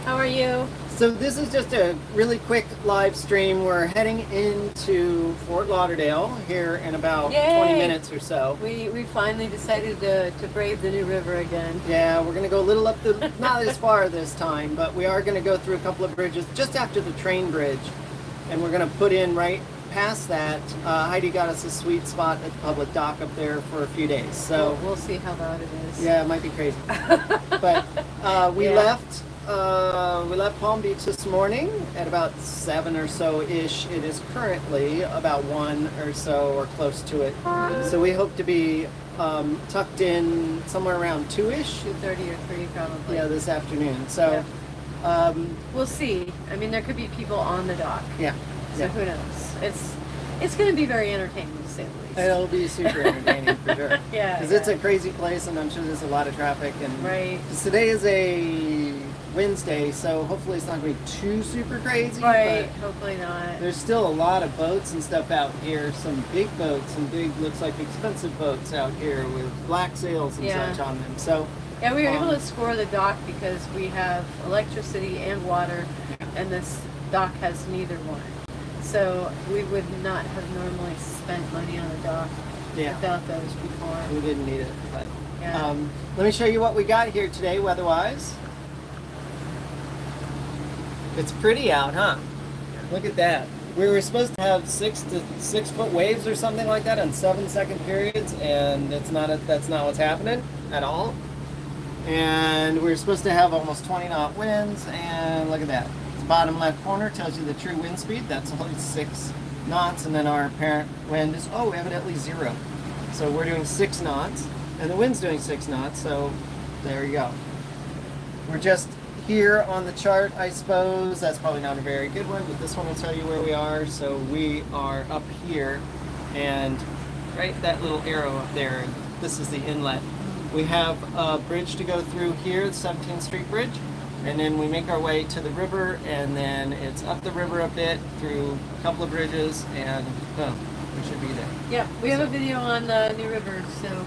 How are you? So this is just a really quick live stream. We're heading into Fort Lauderdale here in about 20 minutes or so. We finally decided to brave the new river again. Yeah, we're going to go a little up the, not as far this time, but we are going to go through a couple of bridges just after the train bridge. And we're going to put in right past that. Heidi got us a sweet spot at the public dock up there for a few days. So we'll see how loud it is. Yeah, it might be crazy. But we left Palm Beach this morning at about 7 or so-ish. It is currently about 1 or so or close to it. So we hope to be tucked in somewhere around 2-ish. 2:30 or 3 probably. Yeah, this afternoon. So we'll see. I mean, there could be people on the dock. Yeah. So who knows? It's going to be very entertaining to say the least. It'll be super entertaining for sure. Yeah. Because it's a crazy place and I'm sure there's a lot of traffic. And right. Today is a Wednesday, so hopefully it's not going to be too super crazy. Right, hopefully not. There's still a lot of boats and stuff out here. Some big boats, some big, looks like expensive boats out here with black sails and such on them. So yeah, we were able to score the dock because we have electricity and water, and this dock has neither one. So we would not have normally spent money on a dock without those before. We didn't need it, but let me show you what we got here today weather-wise. It's pretty out, huh? Look at that. We were supposed to have 6 to 6 foot waves or something like that on 7-second periods, and that's not what's happening at all. And we're supposed to have almost 20 knot winds, and look at that. The bottom left corner tells you the true wind speed. That's only 6 knots, and then our apparent wind is evidently 0. So we're doing 6 knots, and the wind's doing 6 knots. So there you go. We're just here on the chart, I suppose. That's probably not a very good one, but this one will tell you where we are. So we are up here, and right, that little arrow up there, this is the inlet. We have a bridge to go through here, the 17th Street Bridge, and then we make our way to the river, and then it's up the river a bit through a couple of bridges, and boom, we should be there. Yeah, we have a video on the New River, so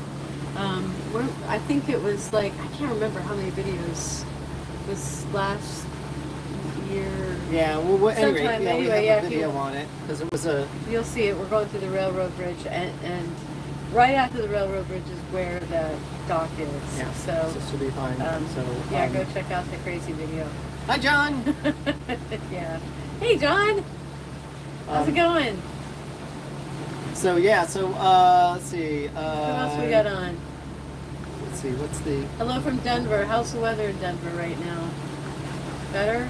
I think it was like, I can't remember how many videos was last year. Yeah, well, anyway, anyway, we have a video on it because it was a. You'll see it. We're going through the railroad bridge, and right after the railroad bridge is where the dock is. Yeah, so this should be fine. Go check out the crazy video. Hi, John. Yeah. Hey, John. How's it going? So let's see. What else we got on? Let's see, what's the... Hello from Denver. How's the weather in Denver right now? Better?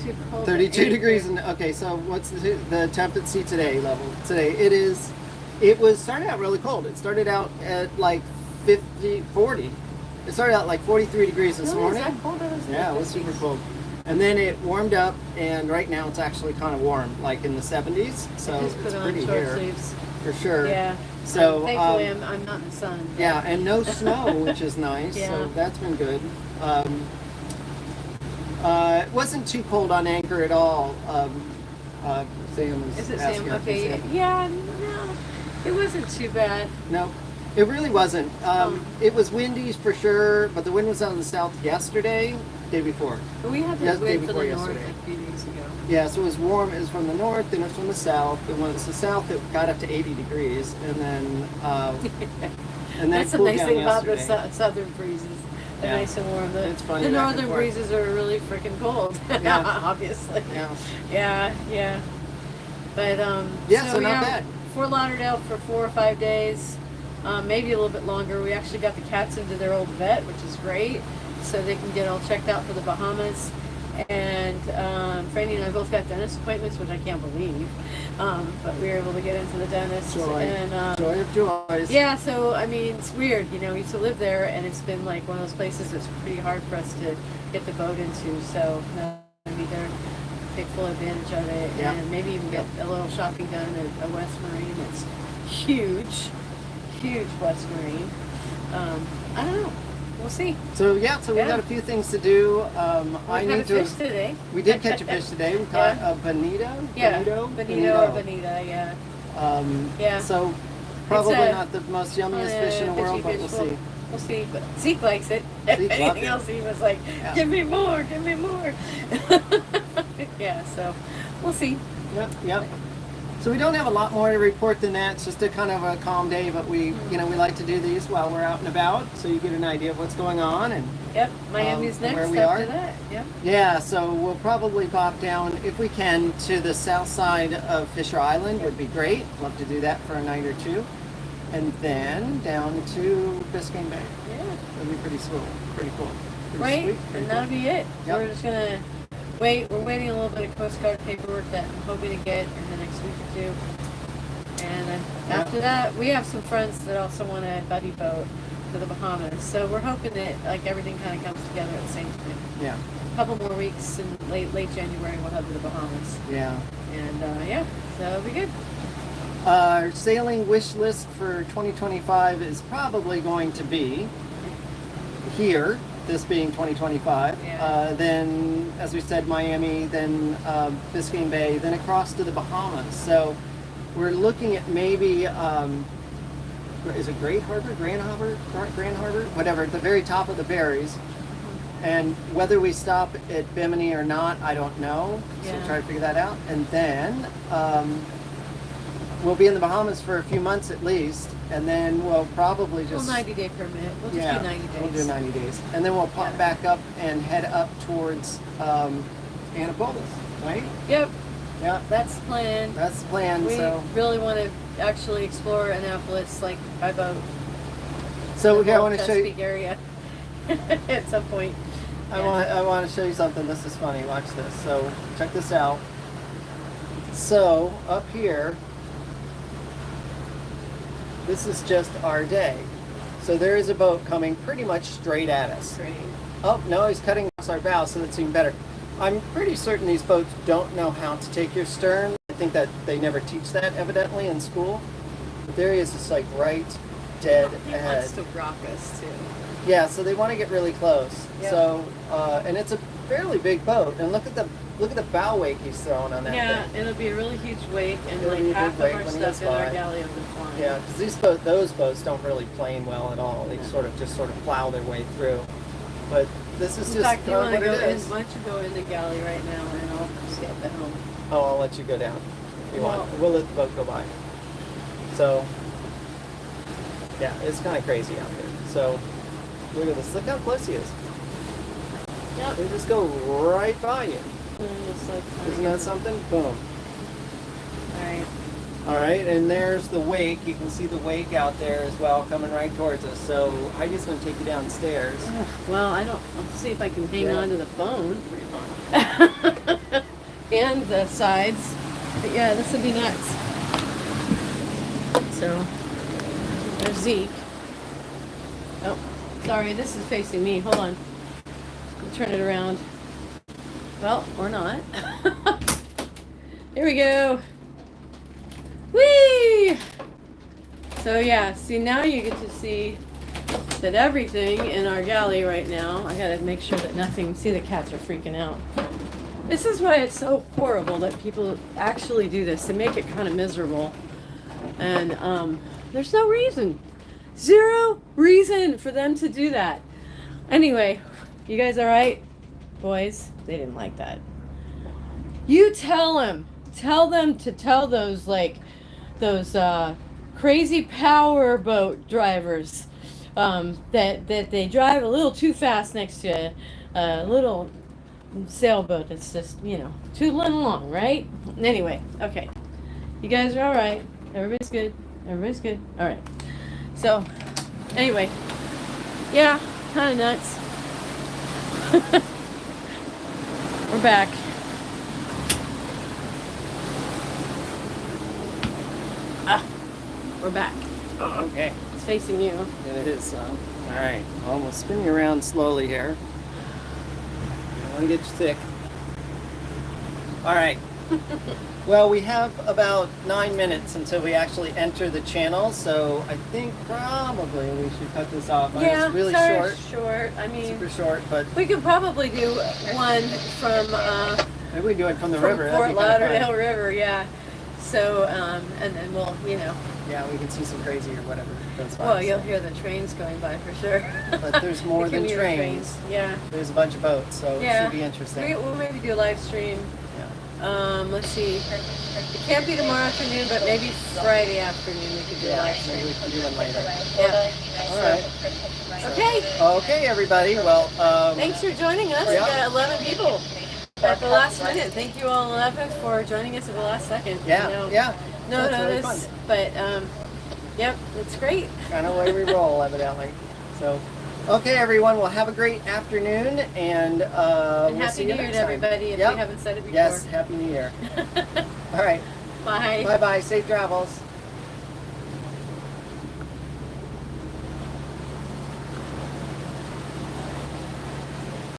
Too cold. 32 degrees. Okay, so what's the temp at sea today level? Today it was started out really cold. It started out at like 40. It started out like 43 degrees this morning. Is that cold? Yeah, it was super cold. And then it warmed up, and right now it's actually kind of warm, like in the 70s. So it's pretty here. Sleeves. For sure. Yeah. So thankfully I'm not in the sun. But. Yeah, and no snow, which is nice. Yeah. So that's been good. It wasn't too cold on anchor at all. Sam was Is it asking. Sam? Okay. Yeah. No, it wasn't too bad. No, it really wasn't. It was windy for sure, but the wind was out in the south yesterday, day before. But we had this wind from the north like a few days ago. Yeah, so it was warm. It was from the north, then it was from the south. And when it's the south, it got up to 80 degrees, and then That's the nice thing about the southern breezes. They're nice and warm. It's funny. The northern breezes are really freaking cold. Yeah. Obviously. Yeah. Yeah. But so not bad. Fort Lauderdale for 4 or 5 days, maybe a little bit longer. We actually got the cats into their old vet, which is great, so they can get all checked out for the Bahamas. And Franny and I both got dentist appointments, which I can't believe. But we were able to get into the dentist. Joy. And, joy of joys. Yeah, so, I mean, it's weird. You know, we used to live there, and it's been like one of those places that's pretty hard for us to get the boat into. So, maybe they're take full advantage of it. Yeah. And maybe even get a little shopping done at a West Marine. It's huge West Marine. I don't know. We'll see. So we got a few things to do. I need to. Fish today. We did catch a fish today. We caught a bonito. Yeah, bonito or bonita. Yeah. So probably not the most yummiest fish in the world, but we'll see. we'll see. But Zeke likes it. Zeke loved Anything it. else, he was like, Yeah. give me more, give me more. Yeah, so we'll see. Yep, yep. So we don't have a lot more to report than that. It's just a kind of a calm day, but we like to do these while we're out and about, so you get an idea of what's going on. And Yep, Miami's next where we after are. that. Yep. yeah, so we'll probably pop down if we can to the south side of Fisher Island. Would be great. Love to do that for a night or two, and then down to Biscayne Bay. Yeah. That'd be pretty cool. Pretty cool. Pretty Right, sweet, pretty and that'll cool. be it. Yep. We're just gonna wait. We're waiting a little bit of Coast Guard paperwork that I'm hoping to get in the next week or two. And then after that, we have some friends that also want a buddy boat to the Bahamas. So we're hoping that like everything kind of comes together at the same time. Yeah, A couple more weeks in late January, we'll head to the Bahamas. yeah. And yeah, so that'll be good. Our sailing wish list for 2025 is probably going to be here, this being 2025. Yeah. Then, as we said, Miami, then Biscayne Bay, then across to the Bahamas. So we're looking at maybe, is it Grand Harbor, whatever, at the very top of the Berries. And whether we stop at Bimini or not, I don't know. So Yeah. we'll try to figure that out. And then we'll be in the Bahamas for a few months at least, and then we'll probably just 90-day permit. We'll just do 90 days. we'll do 90 days, and then we'll pop Yeah. back up and head up towards Annapolis, right? Yep, Yeah, that's the plan. that's the plan. We So really want to actually explore Annapolis like by boat. so The I whole want to show you. Chesapeake area at some point. I Yeah. want to show you something. This is funny. Watch this. So check this out. So up here, this is just our day. So there is a boat coming pretty much straight at us. Great. Oh, no, he's cutting across our bow, so that's even better. I'm pretty certain these boats don't know how to take your stern. I think that they never teach that, evidently, in school. But there he is, just like right dead He ahead. wants to rock us too. Yeah, so they want to get really close. Yep. So, and it's a fairly big boat. And look at the bow wake he's throwing on that Yeah, thing. it'll be a really huge wake, and It'll be a like half big of wake our when he stuff goes in our by. galley will be flying. Yeah, because those boats don't really plane well at all. They sort of plow their way through. But this is In just fact, you want to what go it in? is. Why don't you go in the galley right now, and I'll stay at the helm. Oh, I'll let you go down if you want. Well- We'll let the boat go by. So, yeah, it's kind of crazy out here. So, look at this. Look how close he is. Yep. They just go right by you. And just like, Isn't that something? Boom. All right. All right, and there's the wake. You can see the wake out there as well, coming right towards us. So I just want to take you downstairs. Well, I'll see if I can hang Yeah. on to the phone. And the sides. But yeah, this would be nuts. So, there's Zeke. Oh, sorry, this is facing me. Hold on. I'll turn it around. Well, or not. Here we go. Whee! So yeah, see now you get to see that everything in our galley right now, I gotta make sure that nothing, see the cats are freaking out. This is why it's so horrible that people actually do this. They make it kind of miserable. And there's no reason. Zero reason for them to do that. Anyway, you guys all right? Boys, they didn't like that. You tell them. Tell them to tell those crazy power boat drivers that they drive a little too fast next to a little sailboat that's just, tootling along, right? Anyway, okay. You guys are all right. Everybody's good. Everybody's good. All right. So, anyway, yeah, kind of nuts. We're back. We're back. Okay. It's facing you. And it is. All right. Well, we'll spin you around slowly here. Don't want to get you sick. All right. Well, we have about 9 minutes until we actually enter the channel, so I think probably we should cut this off. Yeah, It's really sorry, short, I mean, super short, but we could probably do one from maybe we do it from the from river. That'd Fort be kinda fun. Lauderdale River, yeah. So, and then we'll, Yeah, we can see some crazy or whatever. That's fine. Well, you'll hear the trains going by for sure. But there's more The than commuter trains. Yeah. There's a bunch of boats, so Yeah. it should be interesting. We'll maybe do a live stream. Yeah. Let's see. It can't be tomorrow afternoon, but maybe Friday afternoon we could do a live Maybe we stream. can do one later. Yeah. All right. Okay. Okay, everybody. Well, Thanks for joining us. Yeah. We got 11 people at the last minute. Thank you all 11 for joining us at the last second. yeah, You know, yeah. no That's really notice, fun. but yep, it's great. Kind of way we roll, evidently. So, okay, everyone. Well, have a great afternoon, and And we'll Happy see New you Year next to time. everybody if Yep. we haven't said it before. Yes, Happy New Year. All right. Bye. Bye-bye. Safe travels.